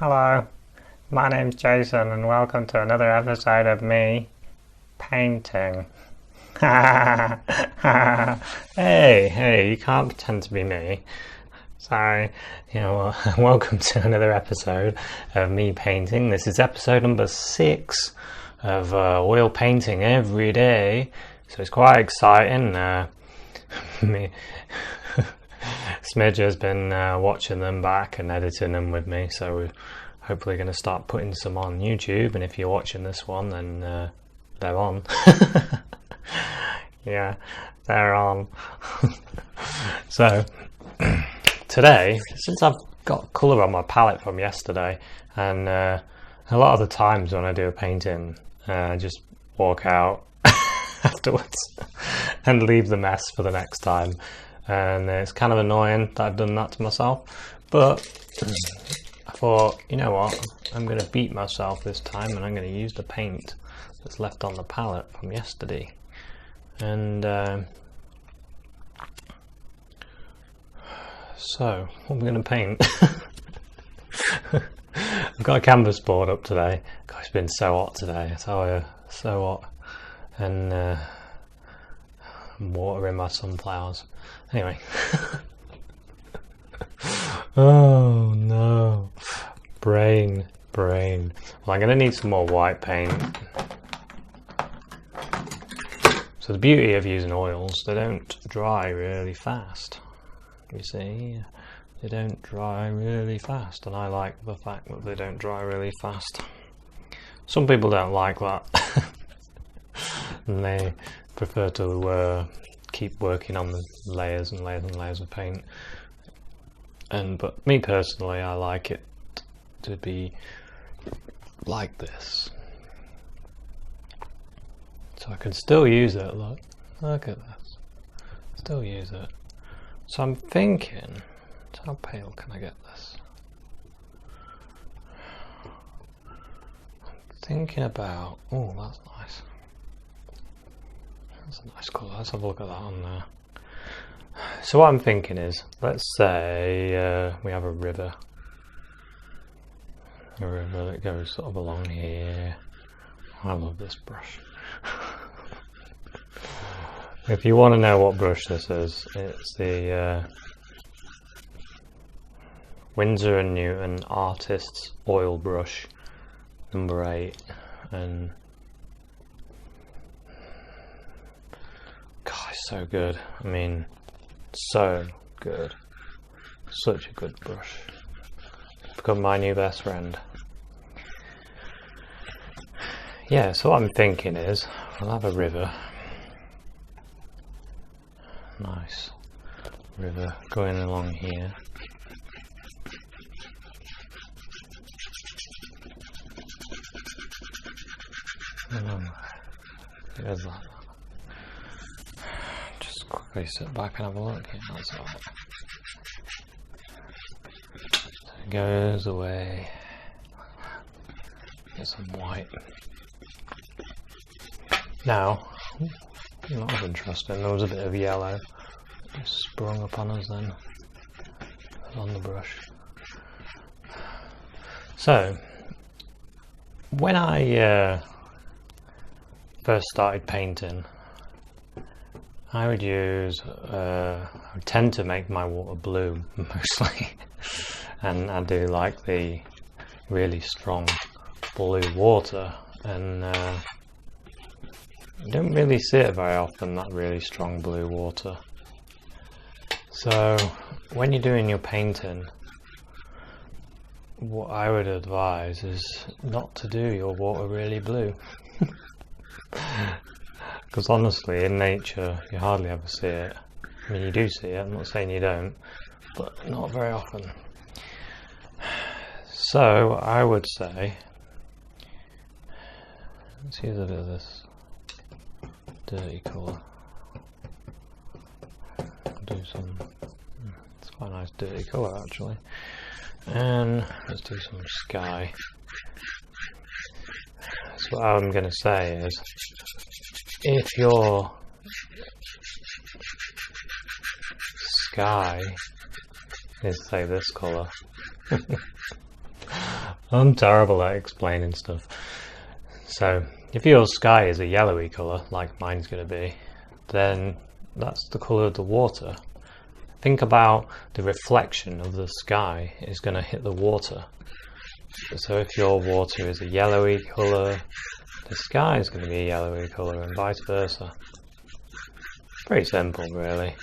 Hello, my name's Jason and welcome to another episode of me painting. Hey, you can't pretend to be me. Sorry, welcome to another episode of me painting. This is episode number 6 of oil painting every day, so it's quite exciting. Smidge has been watching them back and editing them with me, so we're hopefully going to start putting some on YouTube, and if you're watching this one, then they're on. Yeah, they're on. So today, since I've got colour on my palette from yesterday, and a lot of the times when I do a painting, I just walk out afterwards and leave the mess for the next time. And it's kind of annoying that I've done that to myself, but I thought, you know what, I'm going to beat myself this time and I'm going to use the paint that's left on the palette from yesterday. And so what I'm going to paint, I've got a canvas board up today. God, it's been so hot today, I tell you, so hot, and water in my sunflowers. Anyway. Oh no. Brain. Well, I'm going to need some more white paint. So the beauty of using oils, they don't dry really fast. You see, they don't dry really fast, and I like the fact that they don't dry really fast. Some people don't like that. And they prefer to keep working on the layers and layers and layers of paint. But me personally, I like it to be like this, so I can still use it. Look at this, still use it. So I'm thinking, how pale can I get this? I'm thinking about, oh, that's nice. That's a nice colour. Let's have a look at that on there. So what I'm thinking is, let's say we have a river that goes sort of along here. I love this brush. If you want to know what brush this is, it's the Winsor and Newton Artisan oil brush, number 8, and God, it's so good. I mean, so good. Such a good brush. Become my new best friend. Yeah, so what I'm thinking is, we'll have a river. Nice river going along here. There's that. Just quickly sit back and have a look. Yeah, that's all right. So it goes away. Get some white. Now, that was interesting. There was a bit of yellow just sprung upon us then on the brush. So, when I first started painting, I would tend to make my water blue mostly, and I do like the really strong blue water, and you don't really see it very often, that really strong blue water. So when you're doing your painting, what I would advise is not to do your water really blue. Because honestly, in nature, you hardly ever see it. I mean, you do see it, I'm not saying you don't, but not very often. So I would say, let's use a bit of this dirty colour. Do some, it's quite a nice dirty colour actually. And let's do some sky. So what I'm going to say is, if your sky is, say, this colour, I'm terrible at explaining stuff. So if your sky is a yellowy colour, like mine's going to be, then that's the colour of the water. Think about the reflection of the sky is going to hit the water. So if your water is a yellowy colour, the sky is going to be a yellowy colour, and vice versa. Pretty simple, really.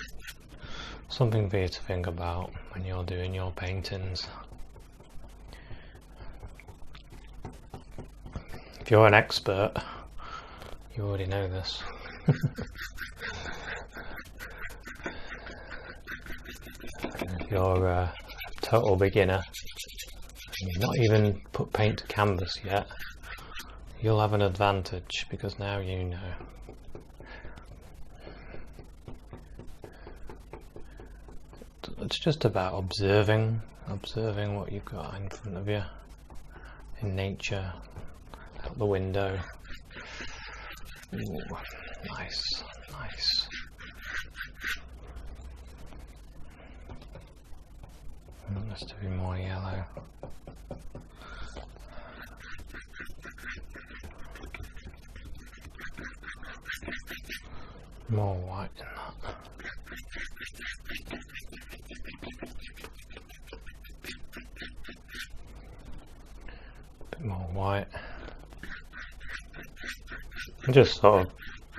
Something for you to think about when you're doing your paintings. If you're an expert, you already know this. If you're a total beginner, and you've not even put paint to canvas yet, you'll have an advantage because now you know. It's just about observing what you've got in front of you, in nature, out the window. Ooh, nice, nice. I want this to be more yellow. More white in that. Bit more white. I'm just sort of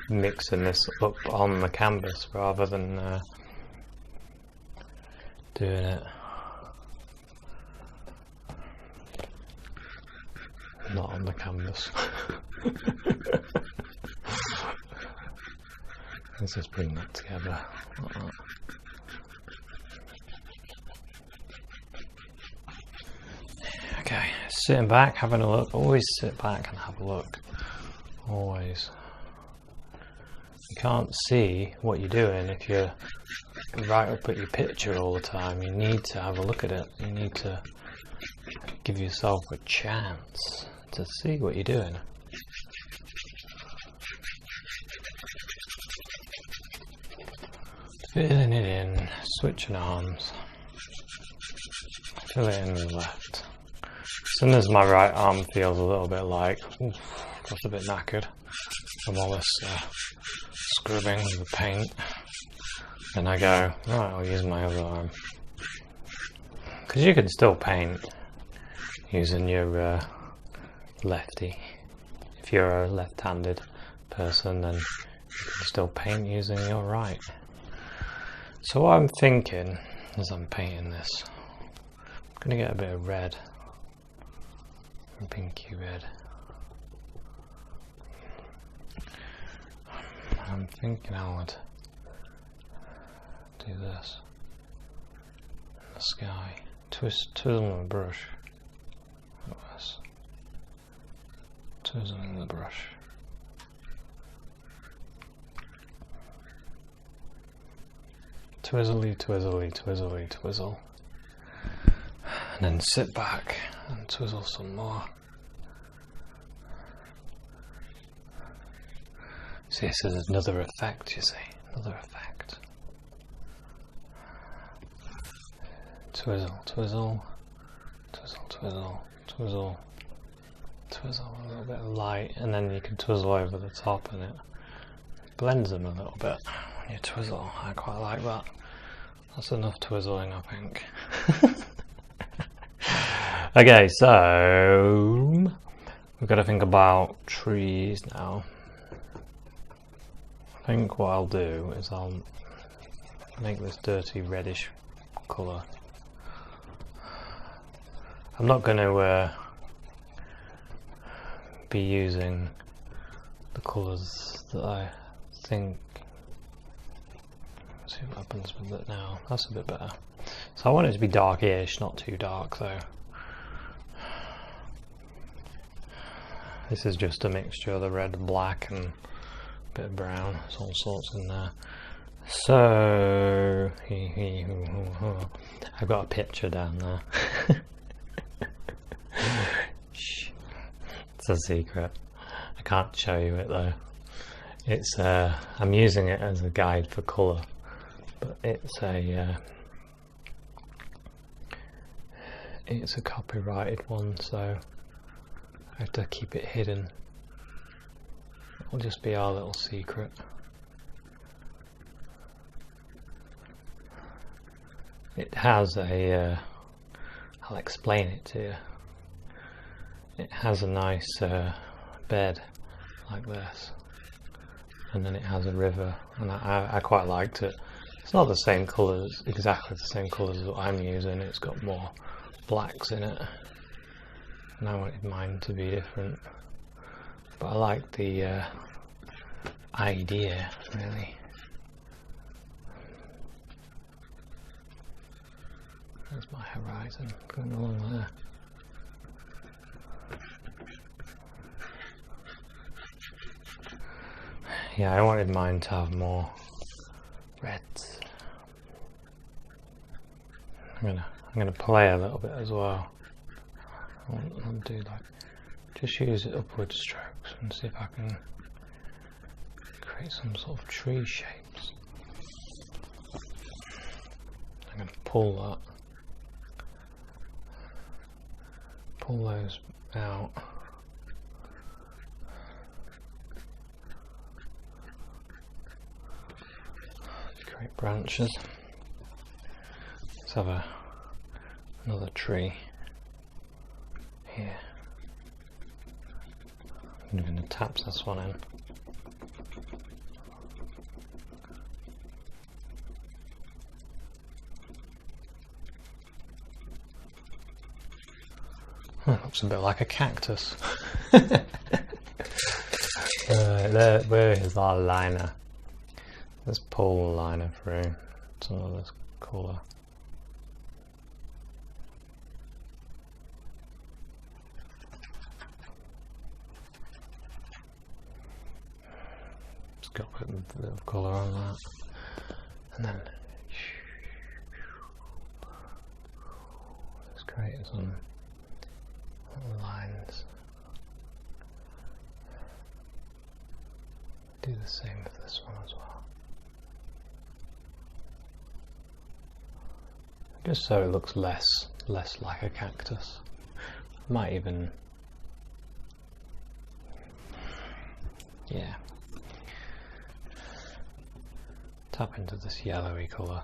mixing this up on the canvas rather than doing it not on the canvas. Let's just bring that together like that. Okay, sitting back, having a look. Always sit back and have a look. Always. You can't see what you're doing if you're right up at your picture all the time. You need to have a look at it. You need to give yourself a chance to see what you're doing. Filling it in, switching arms, fill it in with left. As soon as my right arm feels a little bit like, oof, got a bit knackered from all this scrubbing with the paint, then I go, right, I'll use my other arm. Because you can still paint using your lefty. If you're a left-handed person, then you can still paint using your right. So what I'm thinking as I'm painting this, I'm going to get a bit of red, pinky red. I'm thinking I would do this in the sky. Twizzle my brush. Like this. Twizzling the brush. Twizzly, twizzly, twizzly, twizzle. And then sit back and twizzle some more. See, this is another effect, you see. Another effect. Twizzle, twizzle, twizzle, twizzle, twizzle, twizzle, a little bit of light, and then you can twizzle over the top and it blends them a little bit when you twizzle. I quite like that. That's enough twizzling, I think. Okay, so we've got to think about trees now. I think what I'll do is I'll make this dirty reddish colour. I'm not going to be using the colours that I think. Let's see what happens with it now. That's a bit better. So I want it to be darkish, not too dark though. This is just a mixture of the red and black and a bit of brown. There's all sorts in there. So I've got a picture down there. Shh. It's a secret. I can't show you it though. It's I'm using it as a guide for colour, but it's it's a copyrighted one, so I have to keep it hidden. It'll just be our little secret. It has a, I'll explain it to you. It has a nice bed like this, and then it has a river, and I quite liked it. It's not the same colours, exactly the same colours as what I'm using. It's got more blacks in it, and I wanted mine to be different. But I like the idea, really. There's my horizon going along there. Yeah, I wanted mine to have more reds. I'm gonna play a little bit as well. I'll do like, just use upward strokes and see if I can create some sort of tree shapes. I'm gonna pull those out. Create branches. Let's have another tree here. I'm going to tap this one in. It looks a bit like a cactus. Where is our liner? Let's pull the liner through some of this colour. Just got a bit of colour on that, and then let's create some lines. Do the same with this one as well. Just so it looks less like a cactus. Might even, yeah, tap into this yellowy colour.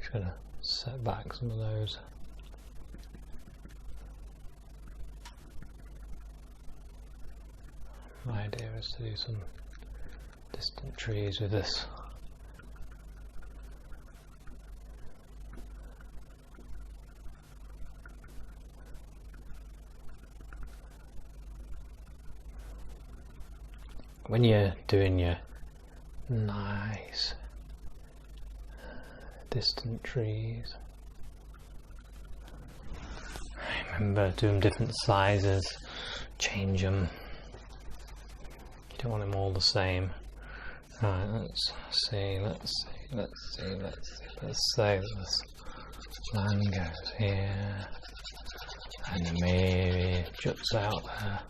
Just gonna set back some of those. My idea is to do some distant trees with this. When you're doing your nice distant trees, remember, do them different sizes, change them. You don't want them all the same. Right, let's say this line goes here, and maybe it juts out there.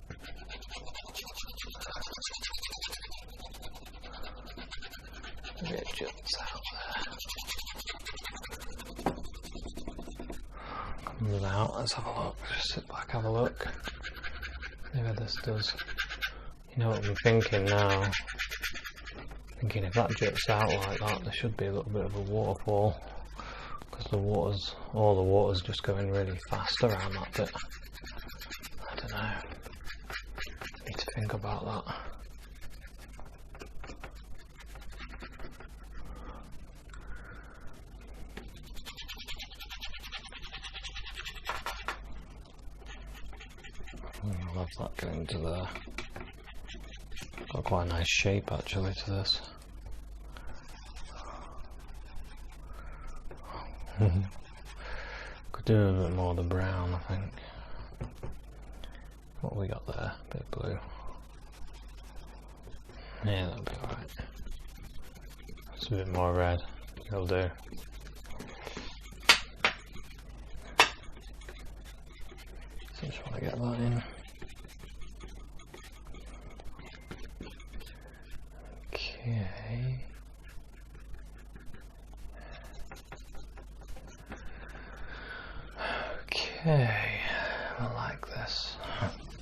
Maybe it juts out there. Comes out, let's have a look, just sit back, have a look. Maybe this does, you know what I'm thinking now? Thinking if that juts out like that, there should be a little bit of a waterfall, because all the water's just going really fast around that bit. I don't know. Need to think about that. I love that going to there. Got quite a nice shape actually to this. Could do a bit more of the brown, I think. What have we got there? A bit of blue. Yeah, that'll be alright. It's a bit more red. It'll do. So just want to get that in. Okay. Okay, I like this.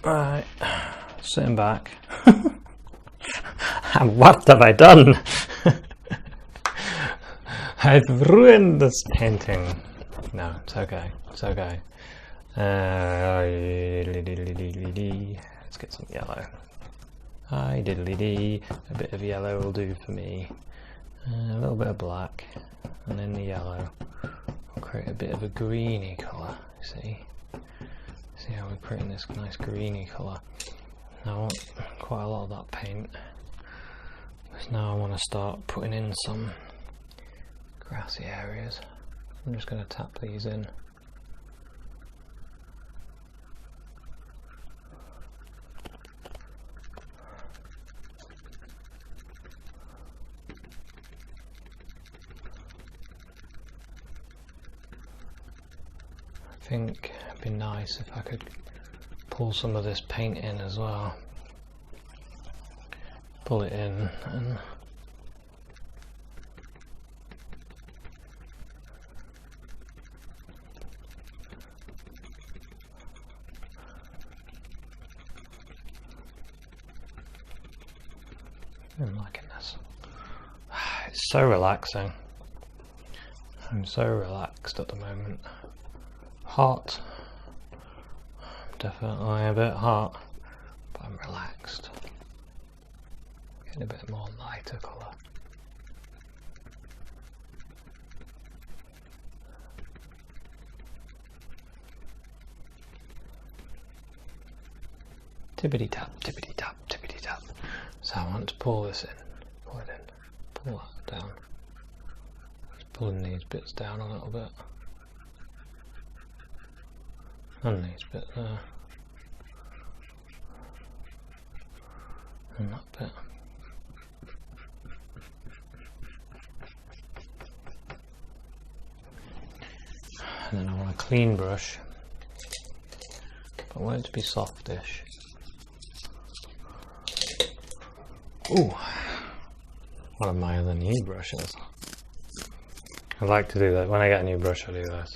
Right, sitting back. What have I done? I've ruined this painting. No, it's okay. It's okay. Let's get some yellow. Hi diddly dee. A bit of yellow will do for me. A little bit of black, and then the yellow. We'll create a bit of a greeny colour. See how we're creating this nice greeny colour. Now I want quite a lot of that paint. So now I want to start putting in some grassy areas. I'm just going to tap these in. I think it'd be nice if I could pull some of this paint in as well. Pull it in and I'm liking this. It's so relaxing. I'm so relaxed at the moment. Hot, definitely a bit hot, but I'm relaxed. Getting a bit more lighter colour. Tippity tap, tippity tap, tippity tap. So I want to pull this in, pull it in, pull that down. Just pulling these bits down a little bit. And these bits there. And that bit. And then I want a clean brush. But I want it to be softish. Ooh, one of my other new brushes. I like to do that. When I get a new brush, I do this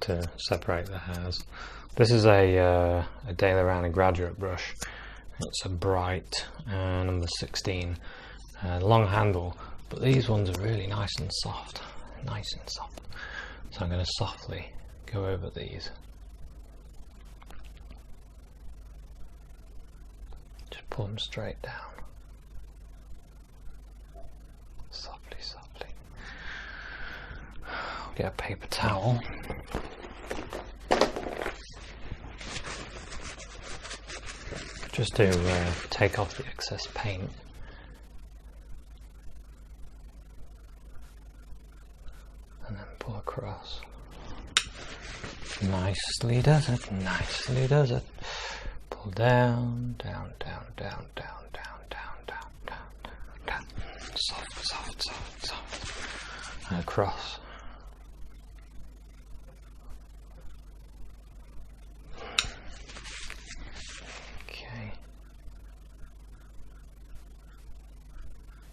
to separate the hairs. This is a Daily Round graduate brush. It's a bright number 16, long handle, but these ones are really nice and soft. Nice and soft. So I'm going to softly go over these. Just pull them straight down. Softly, softly. I'll get a paper towel. Just to take off the excess paint. And then pull across. Nicely does it, nicely does it. Pull down, down, down, down, down, down, down, down, down, down, down. Soft, soft, soft, soft. And across. Okay.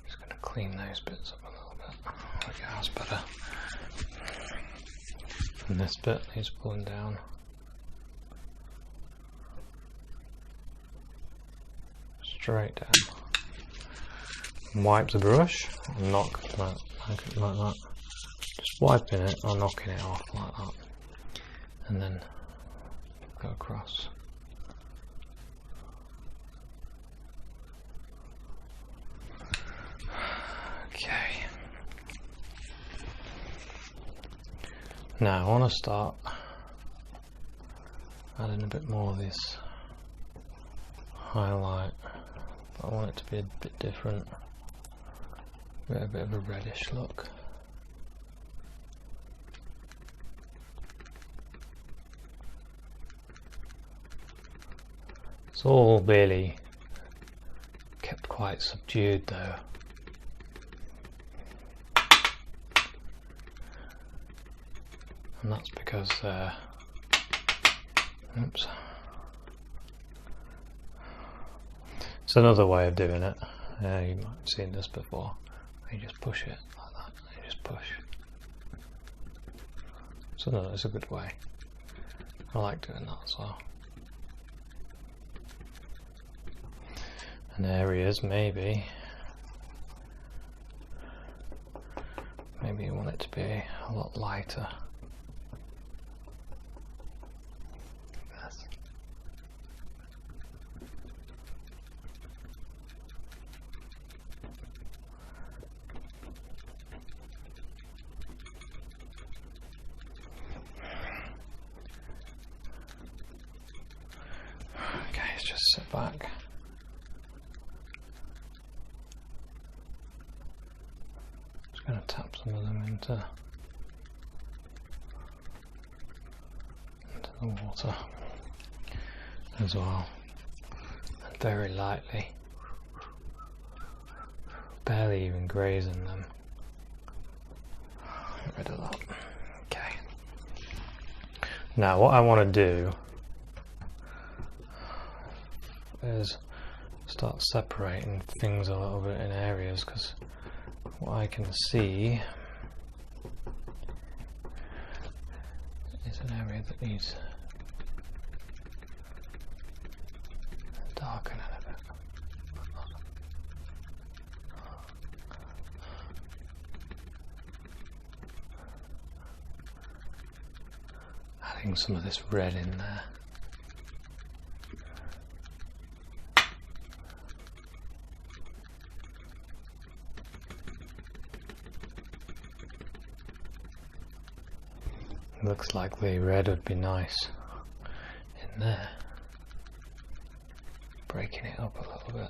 Just going to clean those bits up a little bit. Okay, that's better. And this bit needs pulling down. Straight down. Wipe the brush and knock that like that. Just wiping it or knocking it off like that. And then go across. Okay. Now I want to start adding a bit more of this highlight. I want it to be a bit different. A bit of a reddish look. It's all really kept quite subdued though. And that's because oops. It's another way of doing it. You might have seen this before. You just push it like that. You just push. So no, it's a good way. I like doing that as well. And areas, maybe you want it to be a lot lighter. Yes. Okay, let's just sit back. Going to tap some of them into the water as well, and very lightly, barely even grazing them. Get rid of that. Okay. Now what I want to do is start separating things a little bit in areas, because what I can see is an area that needs darkening a bit. Adding some of this red in there. Looks like the red would be nice in there, breaking it up a little bit.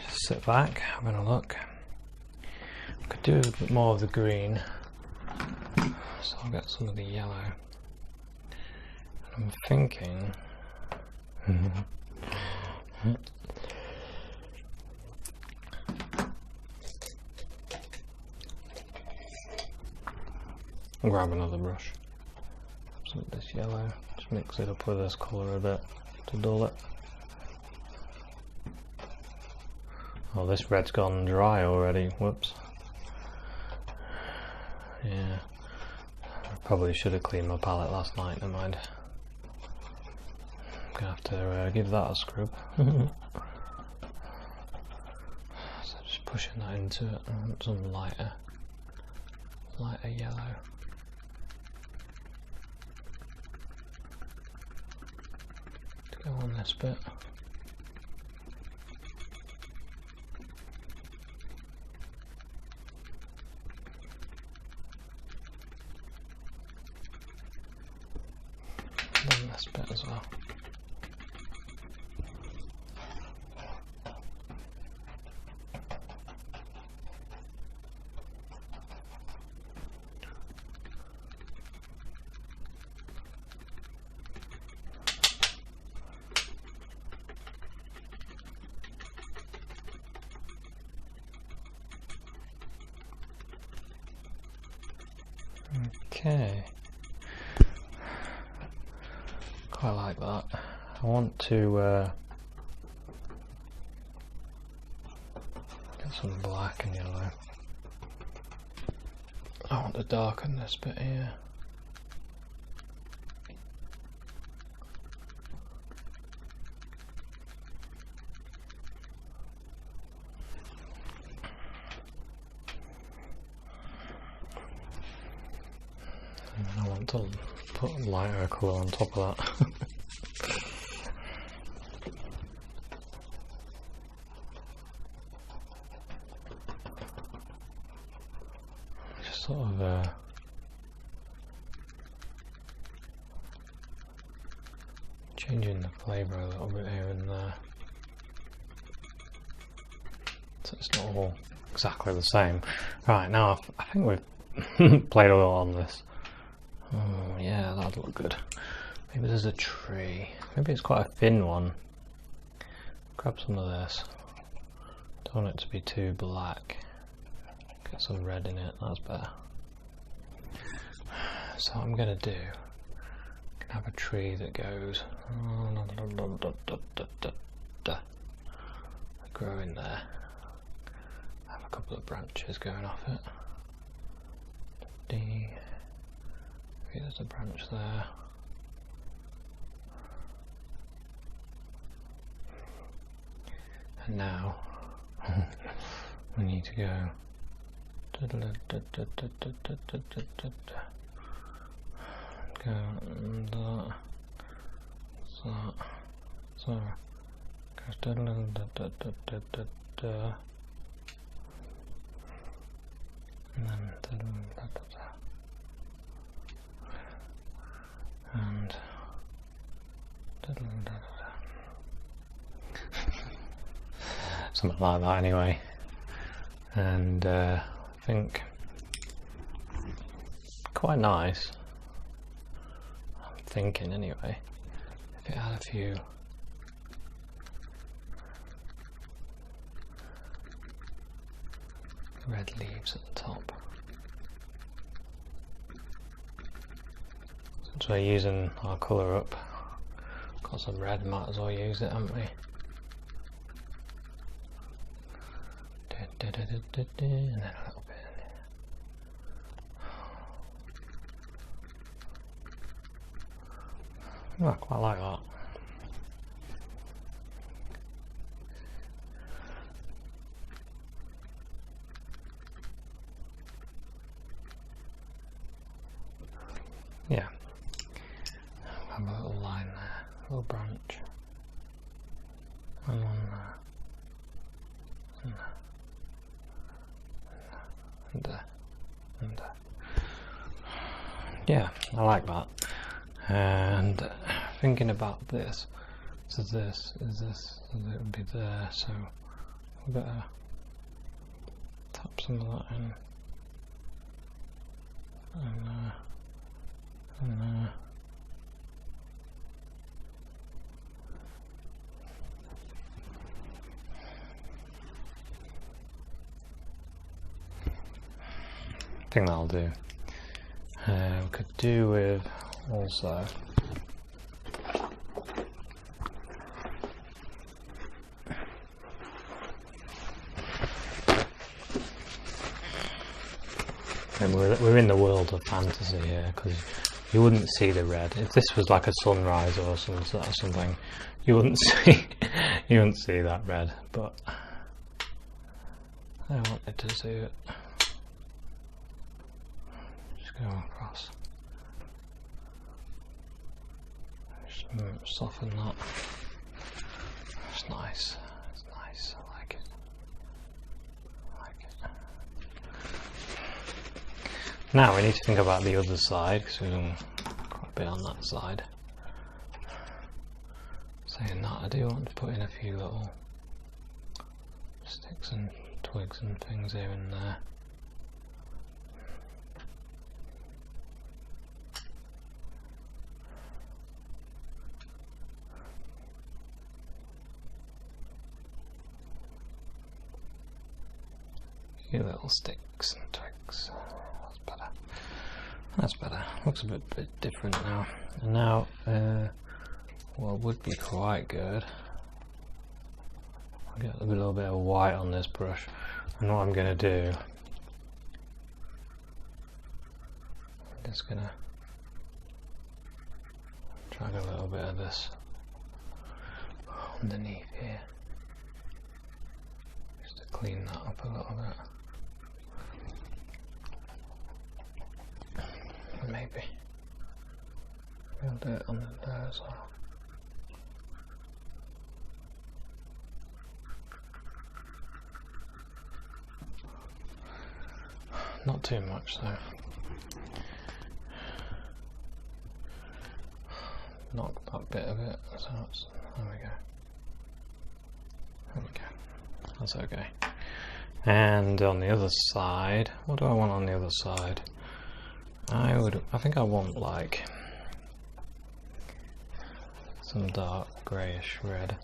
Just sit back, having a look. Could do a bit more of the green, so I'll get some of the yellow. And I'm thinking I'll grab another brush, some of this yellow, just mix it up with this colour a bit to dull it. Oh, this red's gone dry already, whoops. Yeah, I probably should have cleaned my palette last night, never mind. I'm gonna have to give that a scrub. So just pushing that into it. I want some lighter yellow. To go on this bit. And then this bit as well. Okay, quite like that. I want to get some black and yellow. I want to darken this bit here. I want to put a lighter colour on top of that. Just sort of changing the flavour a little bit here and there, so it's not all exactly the same. Right, now I think we've played a lot on this. Oh yeah, that'd look good. Maybe there's a tree. Maybe it's quite a thin one. Grab some of this. Don't want it to be too black. Get some red in it, that's better. So what I'm gonna do, have a tree that goes grow in there. Have a couple of branches going off it. there's a branch there. And now we need to go and something like that anyway. And I think quite nice, I'm thinking anyway, if it had a few red leaves at the top. Since we're using our colour up, got some red, might as well use it, haven't we? And then a little bit in here. Oh, I quite like that. Yeah. Have a little line there, a little branch. And one there. And there. And there. And there. Yeah, I like that. And thinking about this, so this is this, and it would be there, so we better tap some of that in. And there. And there. I think that'll do. We could do with also and we're in the world of fantasy here, because you wouldn't see the red if this was like a sunrise or something. You wouldn't see that red, but I wanted to see it. Just go across. Just soften that. It's nice. It's nice. I like it. I like it. Now we need to think about the other side, because we've done quite a bit on that side. Saying that, I do want to put in a few little sticks and twigs and things here and there. A few little sticks and twigs. That's better. That's better. Looks a bit different now. And now, what would be quite good, I'll get a little bit of white on this brush, and what I'm going to do, I'm just going to drag a little bit of this underneath here, just to clean that up a little bit. Maybe we'll do it under there as well. Not too much though. Knock that bit of it, so it's, there we go. There we go. That's okay. And on the other side, what do I want on the other side? I think I want like some dark greyish red.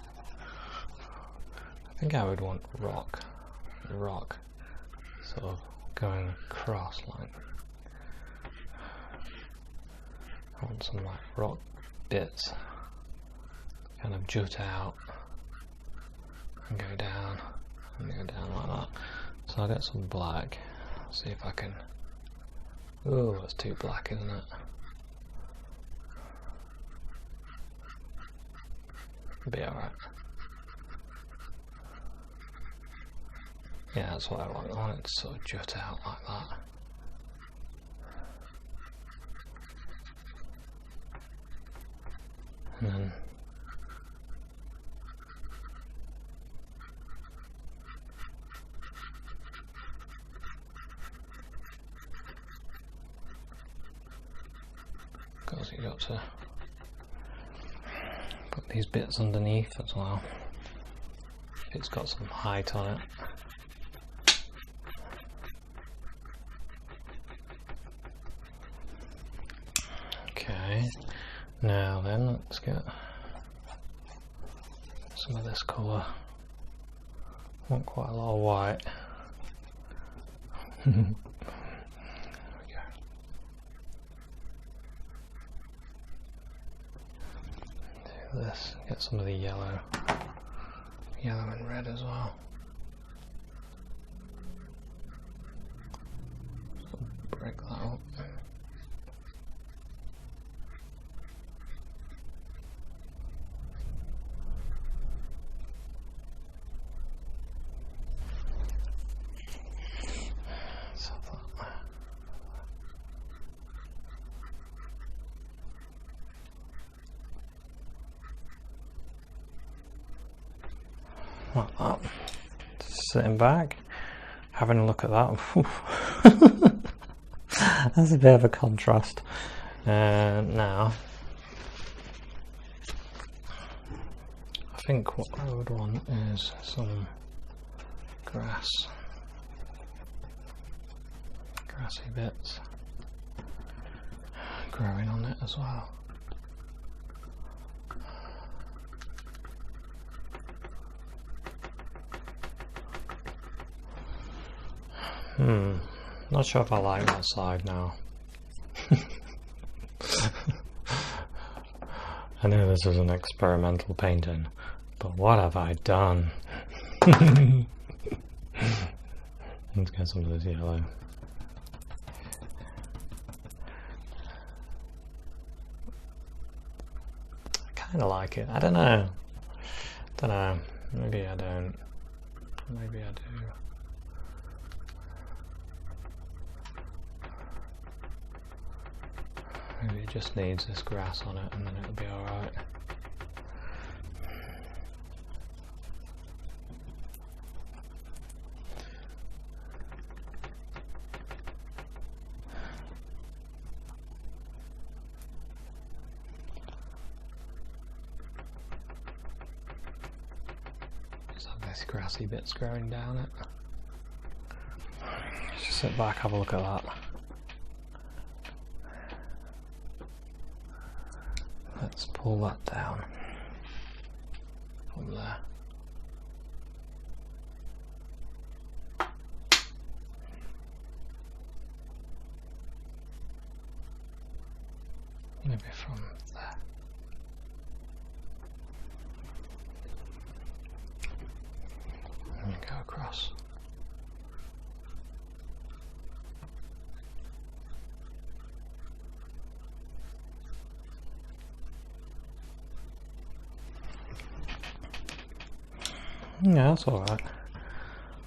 I think I would want rock, sort of going across like. I want some like rock bits, kind of jut out and go down and go down like that. So I'll get some black. See if I can. Oh, that's too black, isn't it? Be alright. Yeah, that's what I want. I want it to sort of jut out like that. And then because you got to put these bits underneath as well. It's got some height on it. Okay, now then let's get some of this colour. I want quite a lot of white. There we go. Do this, get some of the yellow and red as well. So break that up. Like that. Sitting back, having a look at that. That's a bit of a contrast. Now, I think what I would want is some grassy bits growing on it as well. Not sure if I like that side now. I know this is an experimental painting, but what have I done? Let's get some of this yellow. I kind of like it. I don't know. Maybe I don't. Maybe I do. Maybe it just needs this grass on it and then it'll be alright. Just have these grassy bits growing down it. Just sit back, have a look at that. Let's pull that down from there. Maybe from there. And go across. Yeah, that's alright.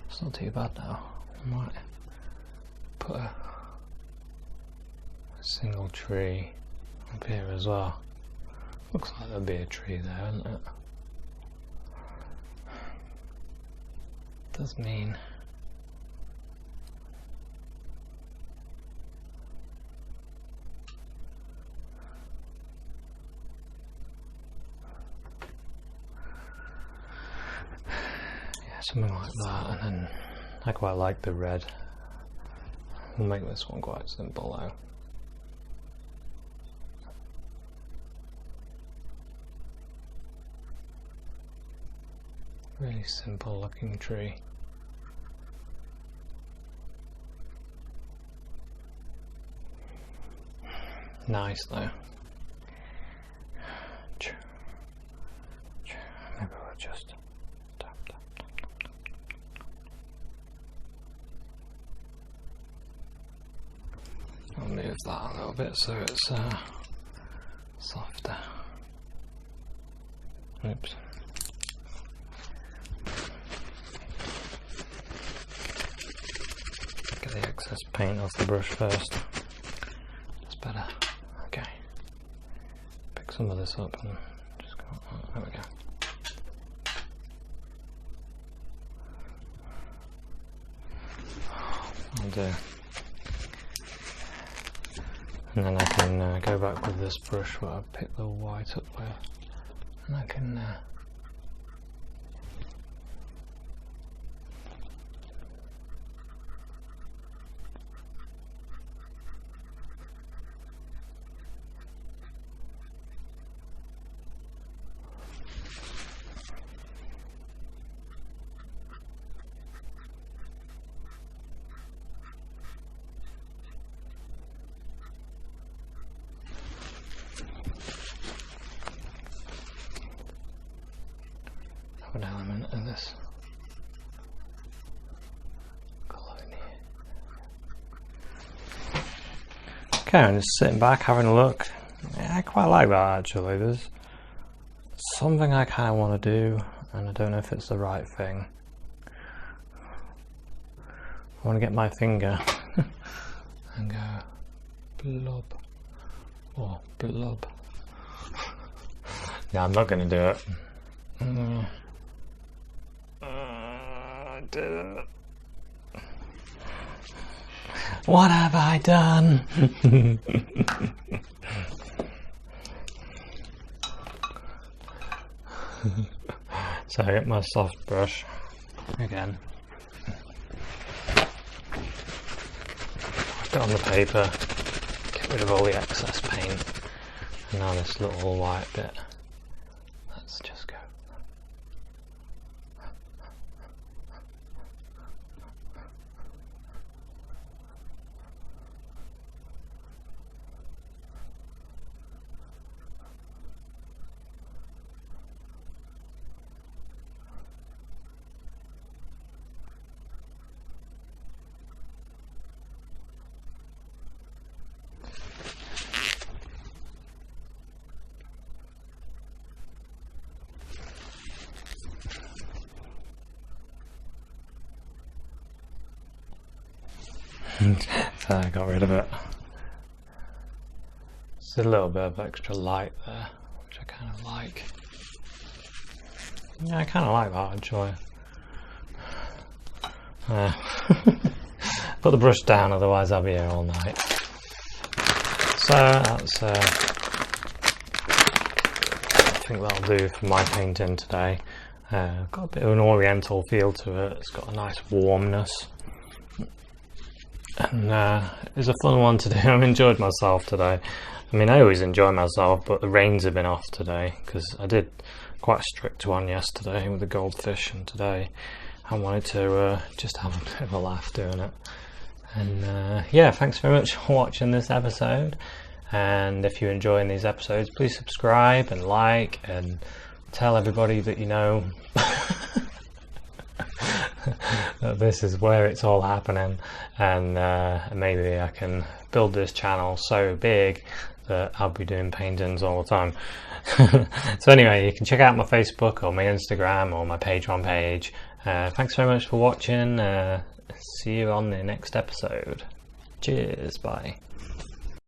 It's not too bad now. I might put a single tree up here as well. Looks like there'll be a tree there, doesn't it? Does mean something like that, and then I quite like the red. We'll make this one quite simple though. Really simple looking tree. Nice though. Maybe we'll just I'll move that a little bit so it's softer. Oops, excess paint off the brush first. That's better. Okay. Pick some of this up and just go. Oh, there we go. I'll do. And then I can go back with this brush where I picked the white up with, and I can an element of this colour in here. Okay, I'm just sitting back having a look. Yeah, I quite like that actually. There's something I kind of want to do and I don't know if it's the right thing. I want to get my finger and go blob or blob. No, I'm not going to do it. I didn't. What have I done? So I get my soft brush again. Put it on the paper, get rid of all the excess paint, and now this little white bit. Let's just go. So I got rid of it. It's a little bit of extra light there, which I kind of like. Yeah, I kind of like that actually. Put the brush down, otherwise I'll be here all night. So that's I think that'll do for my painting today. Got a bit of an Oriental feel to it. It's got a nice warmness. And it was a fun one to do. I've enjoyed myself today. I mean, I always enjoy myself, but the reins have been off today because I did quite a strict one yesterday with the goldfish, and today I wanted to just have a bit of a laugh doing it. And yeah, thanks very much for watching this episode. And if you're enjoying these episodes, please subscribe and like and tell everybody that you know that this is where it's all happening, and maybe I can build this channel so big that I'll be doing paintings all the time. So anyway, you can check out my Facebook or my Instagram or my Patreon page. Thanks very much for watching. See you on the next episode. Cheers, bye.